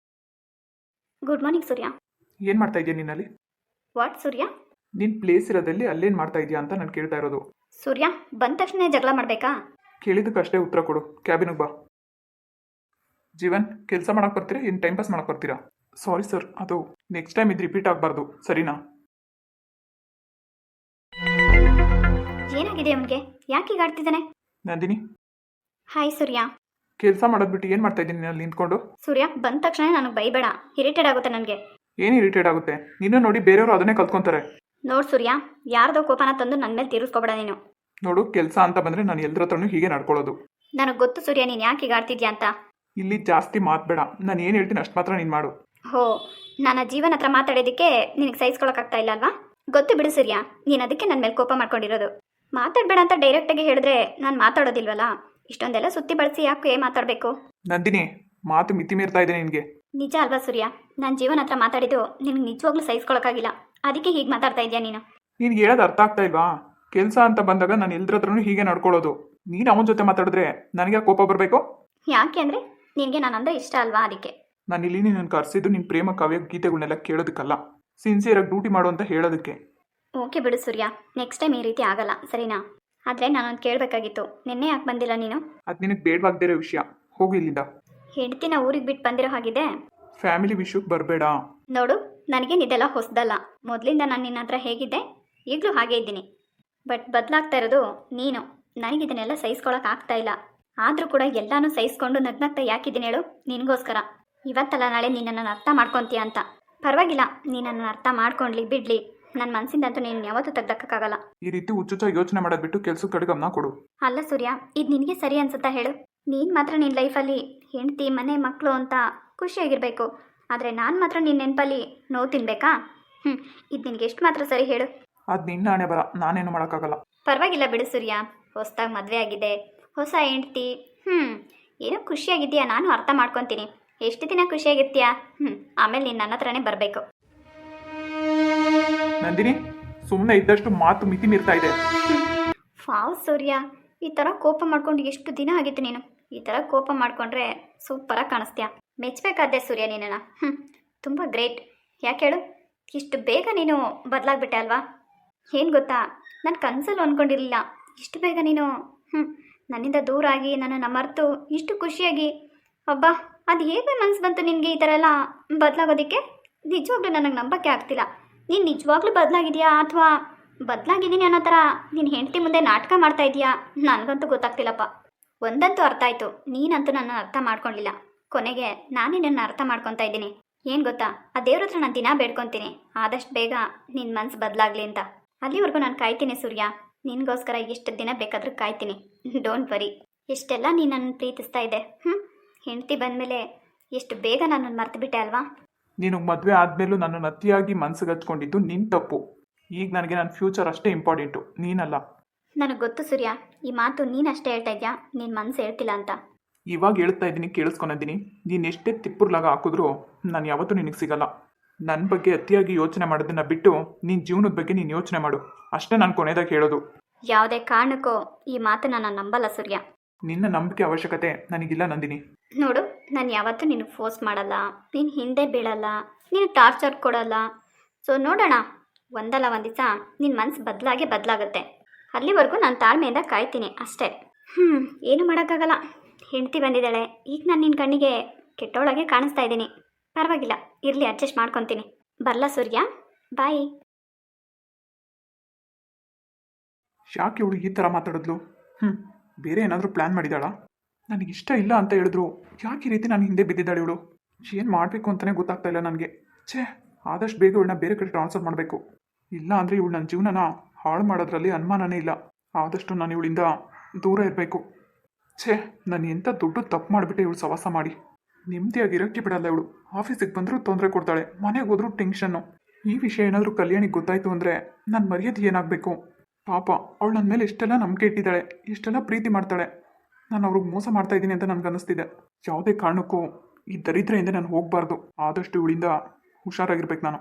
ಗುಡ್ ಮಾರ್ನಿಂಗ್ ಸೂರ್ಯ. ಏನು ಮಾಡ್ತಾ ಇದೆಯಾ ನೀನಲ್ಲಿ? ವಾಟ್ ಸೂರ್ಯ? ನಿನ್ನ ಪ್ಲೇಸ್ ಇರೋದಲ್ಲಿ ಅಲ್ಲೇನು ಮಾಡ್ತಾ ಇದೆಯಾ ಅಂತ ನಾನು ಕೇಳ್ತಾ ಇರೋದು. ಸೂರ್ಯ ಬಂದ ತಕ್ಷಣ ಜಗಳ ಮಾಡಬೇಕಾ? ಕೇಳಿದ್ದಕ್ಕಷ್ಟೇ ಉತ್ತರ ಕೊಡು. ಕ್ಯಾಬಿನಿಗೆ ಬಾ. ಜೀವನ್, ಕೆಲಸ ಮಾಡಕ್ಕೆ ಬರ್ತೀರಾ ಏನು ಟೈಮ್ ಪಾಸ್ ಮಾಡಕ್ಕೆ ಬರ್ತೀರಾ? ಸಾರಿ ಸರ್, ಅದು ನೆಕ್ಸ್ಟ್ ಟೈಮ್ ಇದು ರಿಪೀಟ್ ಆಗಬಾರ್ದು, ಸರಿನಾ? ಏನಾಗಿದೆ ಅವನಿಗೆ? ಯಾಕೆ ಈಗ ಆಡ್ತಿದ್ದಾನೆ? ನಂದಿನಿ, ಹಾಯ್ ಸೂರ್ಯ. ಕೆಲಸ ಮಾಡೋದು ಬಿಟ್ಟು ಏನು ಮಾಡ್ತಾ ಇದ್ದೀನಿ ಅಲ್ಲಿ ನಿಂತ್ಕೊಂಡು? ಸೂರ್ಯ ಬಂದ ತಕ್ಷಣ ನನಗೆ ಬೈಬೇಡ, ಇರಿಟೇಟ್ ಆಗುತ್ತೆ ನನಗೆ. ಏನು ಇರಿಟೇಟ್ ಆಗುತ್ತೆ? ನಿನ್ನ ನೋಡಿ ಬೇರೆಯವರು ಅದನ್ನೇ ಕಲ್ತ್ಕೊಂತಾರೆ. ನೋಡು ಸೂರ್ಯ, ಯಾರ್ದೋ ಕೋಪನ ತಂದು ನನ್ನ ಮೇಲೆ ತೀರಿಸ್ಕೊಬೇಡ ನೀನು. ನೋಡು, ಕೆಲಸ ಅಂತ ಬಂದರೆ ನಾನು ಎಲ್ಲರ ಹತ್ರನೂ ಹೀಗೆ ನಡ್ಕೊಳ್ಳೋದು. ನನಗೆ ಗೊತ್ತು ಸೂರ್ಯ, ನೀನು ಯಾಕೆ ಈಗ ಆಡ್ತಿದ್ಯಾ ಅಂತ. ಇಲ್ಲಿ ಜಾಸ್ತಿ ಮಾತಬೇಡ, ನಾನು ಏನು ಹೇಳ್ತೀನಿ ಅಷ್ಟು ಮಾತ್ರ ನೀನು ಮಾಡು. ಹೋ, ನನ್ನ ಜೀವನ ಹತ್ರ ಮಾತಾಡೋದಕ್ಕೆ ನಿನಗೆ ಸಹಿಸ್ಕೊಳಕ್ಕಾಗ್ತಾ ಇಲ್ಲ ಅಲ್ವಾ? ಗೊತ್ತು ಬಿಡು ಸೂರ್ಯ, ನೀನು ಅದಕ್ಕೆ ನನ್ನ ಮೇಲೆ ಕೋಪ ಮಾಡ್ಕೊಂಡಿರೋದು. ಮಾತಾಡಬೇಡ ಅಂತ ಡೈರೆಕ್ಟಾಗಿ ಹೇಳಿದ್ರೆ ನಾನು ಮಾತಾಡೋದಿಲ್ವಲ್ಲ, ಇಷ್ಟೊಂದೆಲ್ಲ ಸುತ್ತಿ ಬಳಸಿ ಯಾಕೆ ಮಾತಾಡಬೇಕು? ನಂದಿನಿ, ಮಾತು ಮಿತಿ ಮೀರ್ತಾ ಇದೆ ನಿನಗೆ. ನಿಜ ಅಲ್ವಾ ಸೂರ್ಯ? ನನ್ನ ಜೀವನ ಹತ್ರ ಮಾತಾಡಿದ್ದು ನಿನಗೆ ನಿಜವಾಗ್ಲೂ ಸಹಿಸ್ಕೊಳಕ್ಕಾಗಿಲ್ಲ, ಅದಕ್ಕೆ ಹೀಗೆ ಮಾತಾಡ್ತಾ ಇದೆಯಾ ನೀನು? ನಿನ್ಗೆ ಹೇಳೋದು ಅರ್ಥ ಆಗ್ತಾ ಇಲ್ವಾ? ಕೆಲಸ ಅಂತ ಬಂದಾಗ ನಾನು ಎಲ್ಲರ ಹತ್ರನೂ ಹೀಗೆ ನಡ್ಕೊಳ್ಳೋದು. ನೀನು ಅವನ ಜೊತೆ ಮಾತಾಡಿದ್ರೆ ನನಗೆ ಕೋಪ ಬರಬೇಕು? ಯಾಕೆ ಅಂದರೆ ನಿನಗೆ ನಾನಂದ್ರೆ ಇಷ್ಟ ಅಲ್ವಾ, ಅದಕ್ಕೆ. ನಾನು ಇಲ್ಲಿ ನಿನ್ನನ್ನು ಕರೆಸಿದ್ದು ನಿನ್ನ ಪ್ರೇಮ ಕಾವ್ಯ ಗೀತೆಗಳನ್ನೆಲ್ಲ ಕೇಳೋದಕ್ಕಲ್ಲ, ಸಿನ್ಸಿಯರಾಗಿ ಡ್ಯೂಟಿ ಮಾಡು ಅಂತ ಹೇಳೋದಕ್ಕೆ. ಓಕೆ ಬಿಡು ಸೂರ್ಯ, ನೆಕ್ಸ್ಟ್ ಟೈಮ್ ಈ ರೀತಿ ಆಗಲ್ಲ, ಸರಿನಾ? ಆದರೆ ನಾನೊಂದು ಕೇಳಬೇಕಾಗಿತ್ತು, ನಿನ್ನೆ ಯಾಕೆ ಬಂದಿಲ್ಲ ನೀನು? ಅದು ನಿನಗೆ ಬೇಡವಾಗದಿರೋ ವಿಷಯ, ಹೋಗು ಇಲ್ಲಿಂದ. ಹೆಂಡ್ತಿನ ಊರಿಗೆ ಬಿಟ್ಟು ಬಂದಿರೋ ಹಾಗಿದೆ. ಫ್ಯಾಮಿಲಿ ವಿಷಯಕ್ಕೆ ಬರಬೇಡ. ನೋಡು, ನನಗೇನಿದೆಲ್ಲ ಹೊಸದಲ್ಲ. ಮೊದಲಿಂದ ನಾನು ನಿನ್ನ ಹತ್ರ ಹೇಗಿದ್ದೆ ಈಗಲೂ ಹಾಗೇ ಇದ್ದೀನಿ. ಬಟ್ ಬದಲಾಗ್ತಾ ಇರೋದು ನೀನು. ನನಗಿದನ್ನೆಲ್ಲ ಸಹಿಸ್ಕೊಳಕ್ಕೆ ಆಗ್ತಾ ಇಲ್ಲ. ಆದರೂ ಕೂಡ ಎಲ್ಲನೂ ಸಹಿಸ್ಕೊಂಡು ನಗ್ನಗ್ತಾ ಯಾಕಿದ್ದೀನಿ ಹೇಳು? ನಿನಗೋಸ್ಕರ. ಇವತ್ತಲ್ಲ ನಾಳೆ ನೀನನ್ನು ಅರ್ಥ ಮಾಡ್ಕೊತೀಯ ಅಂತ. ಪರವಾಗಿಲ್ಲ, ನೀನನ್ನು ಅರ್ಥ ಮಾಡ್ಕೊಂಡ್ಲಿ ಬಿಡ್ಲಿ, ನನ್ನ ಮನಸ್ಸಿಂದಂತೂ ನೀನು ಯಾವತ್ತೂ ತೆಗ್ದಕ್ಕಾಗಲ್ಲ. ಈ ರೀತಿ ಹುಚ್ಚುಚ್ಚ ಯೋಚನೆ ಮಾಡೋದು ಬಿಟ್ಟು ಕೆಲಸದ ಕಡೆ ಗಮನ ಕೊಡು. ಅಲ್ಲ ಸೂರ್ಯ, ಇದು ನಿನಗೆ ಸರಿ ಅನ್ಸುತ್ತಾ ಹೇಳು? ನೀನು ಮಾತ್ರ ನಿನ್ನ ಲೈಫಲ್ಲಿ ಹೆಂಡತಿ ಮನೆ ಮಕ್ಕಳು ಅಂತ ಖುಷಿಯಾಗಿರಬೇಕು, ಆದರೆ ನಾನು ಮಾತ್ರ ನಿನ್ನ ನೆನಪಲ್ಲಿ ನೋವು ತಿನ್ಬೇಕಾ? ಇದು ನಿನಗೆ ಎಷ್ಟು ಮಾತ್ರ ಸರಿ ಹೇಳು? ಅದು ನಿನ್ನ ಹಣೆ ಬರ, ನಾನೇನು ಮಾಡೋಕ್ಕಾಗಲ್ಲ. ಪರವಾಗಿಲ್ಲ ಬಿಡು ಸೂರ್ಯ, ಹೊಸದಾಗಿ ಮದುವೆ ಆಗಿದೆ, ಹೊಸ ಹೆಂಡ್ತಿ, ಏನೋ ಖುಷಿಯಾಗಿದ್ದೀಯಾ, ನಾನು ಅರ್ಥ ಮಾಡ್ಕೊತೀನಿ. ಎಷ್ಟು ದಿನ ಖುಷಿಯಾಗಿರ್ತೀಯಾ? ಆಮೇಲೆ ನೀನು ನನ್ನ ಹತ್ರನೇ ಬರಬೇಕು. ನಂದಿನಿ, ಸುಮ್ಮನೆ ಇದ್ದಷ್ಟು ಮಾತು ಮಿತಿ ಮೀರ್ತಾ ಇದೆ. ಫಾವ್ ಸೂರ್ಯ, ಈ ಥರ ಕೋಪ ಮಾಡ್ಕೊಂಡು ಎಷ್ಟು ದಿನ ಆಗಿತ್ತು ನೀನು. ಈ ಥರ ಕೋಪ ಮಾಡಿಕೊಂಡ್ರೆ ಸೂಪರಾಗಿ ಕಾಣಿಸ್ತೀಯಾ. ಮೆಚ್ಚಬೇಕಾದ್ದೆ ಸೂರ್ಯ ನೀನನ್ನು. ತುಂಬ ಗ್ರೇಟ್. ಯಾಕೆ ಹೇಳು, ಇಷ್ಟು ಬೇಗ ನೀನು ಬದಲಾಗ್ಬಿಟ್ಟೆ ಅಲ್ವಾ? ಏನು ಗೊತ್ತಾ, ನಾನು ಕನಸಲ್ಲೂ ಅಂದ್ಕೊಂಡಿರಲಿಲ್ಲ ಇಷ್ಟು ಬೇಗ ನೀನು ನನ್ನಿಂದ ದೂರ ಆಗಿ ನನ್ನನ್ನು ಮರೆತು ಇಷ್ಟು ಖುಷಿಯಾಗಿ. ಅಬ್ಬಾ, ಅದು ಹೇಗೆ ಮನಸ್ಸು ಬಂತು ನಿನಗೆ ಈ ಥರ ಎಲ್ಲ ಬದಲಾಗೋದಕ್ಕೆ? ನಿಜವಾಗ್ಲೂ ನನಗೆ ನಂಬಕ್ಕೆ ಆಗ್ತಿಲ್ಲ. ನೀನು ನಿಜವಾಗ್ಲೂ ಬದಲಾಗಿದೆಯಾ ಅಥವಾ ಬದಲಾಗಿದ್ದೀನಿ ಅನ್ನೋ ಥರ ನಿನ್ನ ಹೆಂಡತಿ ಮುಂದೆ ನಾಟಕ ಮಾಡ್ತಾ ಇದೆಯಾ? ನನಗಂತೂ ಗೊತ್ತಾಗ್ತಿಲ್ಲಪ್ಪ. ಒಂದಂತೂ ಅರ್ಥ ಆಯಿತು, ನೀನಂತೂ ನನ್ನ ಅರ್ಥ ಮಾಡ್ಕೊಳ್ಳಿಲ್ಲ. ಕೊನೆಗೆ ನಾನೇ ನನ್ನ ಅರ್ಥ ಮಾಡ್ಕೊತಾ ಇದ್ದೀನಿ. ಏನು ಗೊತ್ತಾ, ಆ ದೇವ್ರ ಹತ್ರ ನಾನು ದಿನ ಬೇಡ್ಕೊತೀನಿ ಆದಷ್ಟು ಬೇಗ ನಿನ್ನ ಮನಸ್ಸು ಬದಲಾಗಲಿ ಅಂತ. ಅಲ್ಲಿವರೆಗೂ ನಾನು ಕಾಯ್ತೀನಿ ಸೂರ್ಯ, ನಿನಗೋಸ್ಕರ ಎಷ್ಟು ದಿನ ಬೇಕಾದರೂ ಕಾಯ್ತೀನಿ. Don't worry. ಇಷ್ಟೆಲ್ಲ ನೀನು ನನ್ನನ್ನು ಪ್ರೀತಿಸ್ತಾ ಇದೆ ಹೆಂಡತಿ ಬಂದಮೇಲೆ ಎಷ್ಟು ಬೇಗ ನನ್ನನ್ನು ಮರ್ತುಬಿಟ್ಟೆ ಅಲ್ವಾ? ನೀನು ಮದುವೆ ಆದಮೇಲೂ ನನ್ನನ್ನು ಅತಿಯಾಗಿ ಮನಸ್ಸಿಗೆ ಹಚ್ಕೊಂಡಿದ್ದು ನಿನ್ನ ತಪ್ಪು. ಈಗ ನನಗೆ ನನ್ನ ಫ್ಯೂಚರ್ ಅಷ್ಟೇ ಇಂಪಾರ್ಟೆಂಟು, ನೀನಲ್ಲ. ನನಗೆ ಗೊತ್ತು ಸೂರ್ಯ, ಈ ಮಾತು ನೀನಷ್ಟೇ ಹೇಳ್ತಾ ಇದೆಯಾ, ನಿನ್ನ ಮನಸ್ಸು ಹೇಳ್ತಿಲ್ಲ ಅಂತ. ಇವಾಗ ಹೇಳ್ತಾ ಇದ್ದೀನಿ, ಕೇಳಿಸ್ಕೊಂಡಿದ್ದೀನಿ. ನೀನು ಎಷ್ಟೇ ತಿಪ್ಪುರ್ಲಾಗ ಹಾಕಿದ್ರೂ ನಾನು ಯಾವತ್ತೂ ನಿನಗೆ ಸಿಗಲ್ಲ. ನನ್ನ ಬಗ್ಗೆ ಅತಿಯಾಗಿ ಯೋಚನೆ ಮಾಡೋದನ್ನ ಬಿಟ್ಟು ನಿನ್ನ ಜೀವನದ ಬಗ್ಗೆ ನೀನು ಯೋಚನೆ ಮಾಡು, ಅಷ್ಟೇ ನಾನು ಕೊನೆಯದಾಗಿ ಹೇಳೋದು. ಯಾವುದೇ ಕಾರಣಕ್ಕೂ ಈ ಮಾತನ್ನ ನಾನು ನಂಬಲ್ಲ ಸೂರ್ಯ. ನಿನ್ನ ನಂಬಿಕೆ ಅವಶ್ಯಕತೆ ನನಗಿಲ್ಲ ನಂದಿನಿ. ನೋಡು, ನಾನು ಯಾವತ್ತೂ ನಿನಗೆ ಫೋರ್ಸ್ ಮಾಡಲ್ಲ, ನೀನು ಹಿಂದೆ ಬೀಳಲ್ಲ, ನೀನು ಟಾರ್ಚರ್ ಕೊಡಲ್ಲ. ಸೊ ನೋಡೋಣ, ಒಂದಲ್ಲ ಒಂದು ದಿವಸ ನಿನ್ನ ಮನಸ್ಸು ಬದಲಾಗುತ್ತೆ. ಅಲ್ಲಿವರೆಗೂ ನಾನು ತಾಳ್ಮೆಯಿಂದ ಕಾಯ್ತೀನಿ ಅಷ್ಟೇ. ಏನು ಮಾಡೋಕ್ಕಾಗಲ್ಲ, ಹೆಂಡತಿ ಬಂದಿದ್ದಾಳೆ. ಈಗ ನಾನು ನಿನ್ನ ಕಣ್ಣಿಗೆ ಕೆಟ್ಟೋಳಗೆ ಕಾಣಿಸ್ತಾ ಇದ್ದೀನಿ. ಪರವಾಗಿಲ್ಲ, ಇರಲಿ, ಅಡ್ಜಸ್ಟ್ ಮಾಡ್ಕೊತೀನಿ. ಬರಲ್ಲ ಸೂರ್ಯ, ಬಾಯ್. ಯಾಕೆ ಇವಳು ಈ ಥರ ಮಾತಾಡಿದ್ಲು? ಬೇರೆ ಏನಾದರೂ ಪ್ಲ್ಯಾನ್ ಮಾಡಿದಾಳಾ? ನನಗಿಷ್ಟ ಇಲ್ಲ ಅಂತ ಹೇಳಿದ್ರು ಯಾಕೆ ಈ ರೀತಿ ನಾನು ಹಿಂದೆ ಬಿದ್ದಿದ್ದಾಳೆ ಇವಳು? ಏನು ಮಾಡಬೇಕು ಅಂತಲೇ ಗೊತ್ತಾಗ್ತಾ ಇಲ್ಲ ನನಗೆ. ಆದಷ್ಟು ಬೇಗ ಇವಳನ್ನ ಬೇರೆ ಕಡೆ ಟ್ರಾನ್ಸ್ಫರ್ ಮಾಡಬೇಕು. ಇಲ್ಲ ಅಂದರೆ ಇವಳು ನನ್ನ ಜೀವನನ ಹಾಳು ಮಾಡೋದ್ರಲ್ಲಿ ಅನುಮಾನನೇ ಇಲ್ಲ. ಆದಷ್ಟು ನಾನು ಇವಳಿಂದ ದೂರ ಇರಬೇಕು. ನಾನು ಎಂಥ ದೊಡ್ಡ ತಪ್ಪು ಮಾಡಿಬಿಟ್ಟೆ ಇವಳು ಸವಾಸ ಮಾಡಿ. ನೆಮ್ಮದಿಯಾಗಿ ಇರೋಕ್ಕೆ ಬಿಡಲ್ಲ ಇವಳು. ಆಫೀಸಿಗೆ ಬಂದರೂ ತೊಂದರೆ ಕೊಡ್ತಾಳೆ, ಮನೆಗೆ ಹೋದ್ರೂ ಟೆನ್ಷನ್ನು. ಈ ವಿಷಯ ಏನಾದರೂ ಕಲ್ಯಾಣಿಗೆ ಗೊತ್ತಾಯಿತು ಅಂದರೆ ನನ್ನ ಮರ್ಯಾದೆ ಏನಾಗಬೇಕು? ಪಾಪ, ಅವಳು ನನ್ನ ಮೇಲೆ ಎಷ್ಟೆಲ್ಲ ನಂಬಿಕೆ ಇಟ್ಟಿದ್ದಾಳೆ, ಎಷ್ಟೆಲ್ಲ ಪ್ರೀತಿ ಮಾಡ್ತಾಳೆ. ನಾನು ಅವ್ರಿಗೆ ಮೋಸ ಮಾಡ್ತಾ ಇದ್ದೀನಿ ಅಂತ ನನಗನ್ನಿಸ್ತಿದೆ. ಯಾವುದೇ ಕಾರಣಕ್ಕೂ ಈ ದರಿದ್ರೆಯಿಂದ ನಾನು ಹೋಗಬಾರ್ದು. ಆದಷ್ಟು ಇವಳಿಂದ ಹುಷಾರಾಗಿರ್ಬೇಕು ನಾನು.